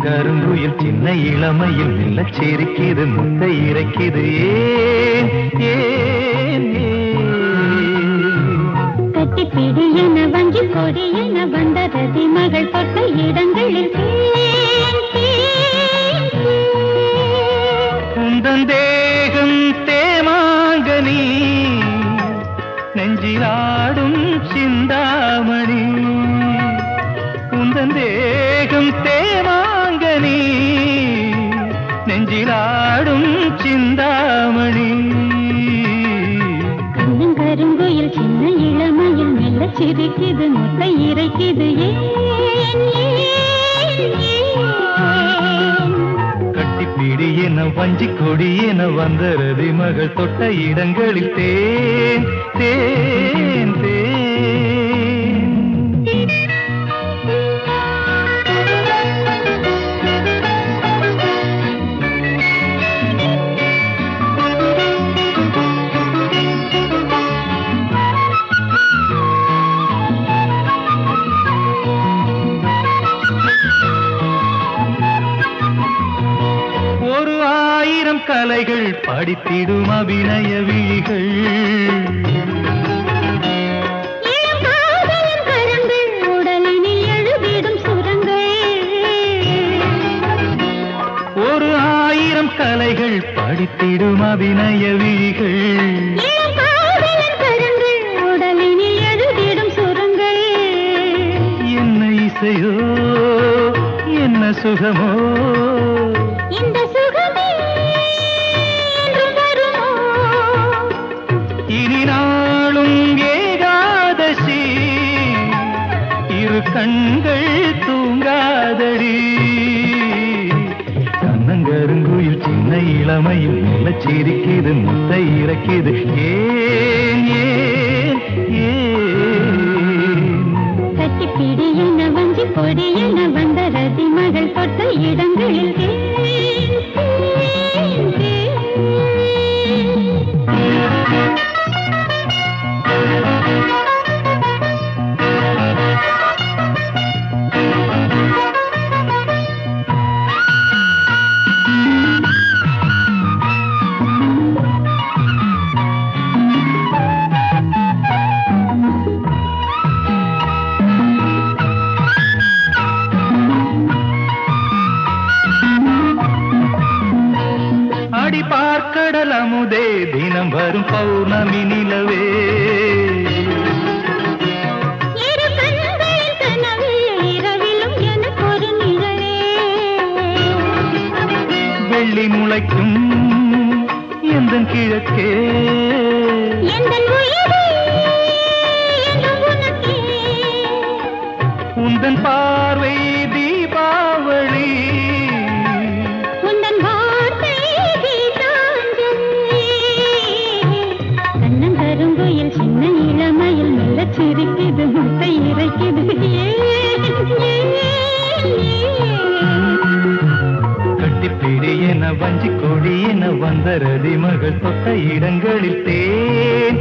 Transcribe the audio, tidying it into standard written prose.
கருங்குயில் சின்ன இளமையில் மெல்லச் சிரிக்குது முத்தை இறைக்குது ஏன் ஏன் கட்டிப்பிடி என வங்கி கொடி என வந்த ரதி மகள் தொட்ட இடங்களில் குந்தன் தேகம் தேமாங்கனி நெஞ்சிலாடும் சிந்தாமணி குந்தன் தேகம் தேமாங்கனி நெஞ்சிலாடும் சிந்தாமணி கருங்குயில் சின்ன இளமையில் மெல்ல சிரிக்குது முத்தை இறைக்குது கட்டிப்பிடி என வஞ்சி கொடி என வந்த ரதி மகள் தொட்ட இடங்களில் தேன் தேன் தேன் கலைகள் படித்திடும் அபிநய விழிகள் உடலினில் எழுதிடும் சுரங்கள் ஒரு ஆயிரம் கலைகள் படித்திடும் அபிநய விழிகள் உடலினில் எழுதிடும் சுரங்கள் என்ன இசையோ என்ன சுகமோ இந்த சுகமே இனி நாளும் ஏகாதசி இரு கண்கள் தூங்காதடி கண்ணங்கருங்குயில் சின்ன இளமையில் மெல்லச் சிரிக்குது முத்தை இறக்குது ஏன் ஏன் ஏன் கட்டிப்பிடி என வஞ்சி பொடி என வந்த ரதி மகள் தொட்ட இடங்களில் அடி பார்க்கடல் அமுதே தினம் வரும் பௌர்ணமி நிலவே வெள்ளி முளைக்கும் எந்தன் கிழக்கே உந்தன் பார்வை தீபாவளி கருங்குயில் சின்ன இளமையில் மெல்ல சிரிக்குது முத்தை இறைக்குது கட்டிப்பிடி என வஞ்சி கொடி என வந்த ரதி மகள் தொட்ட இடங்களில் தேன்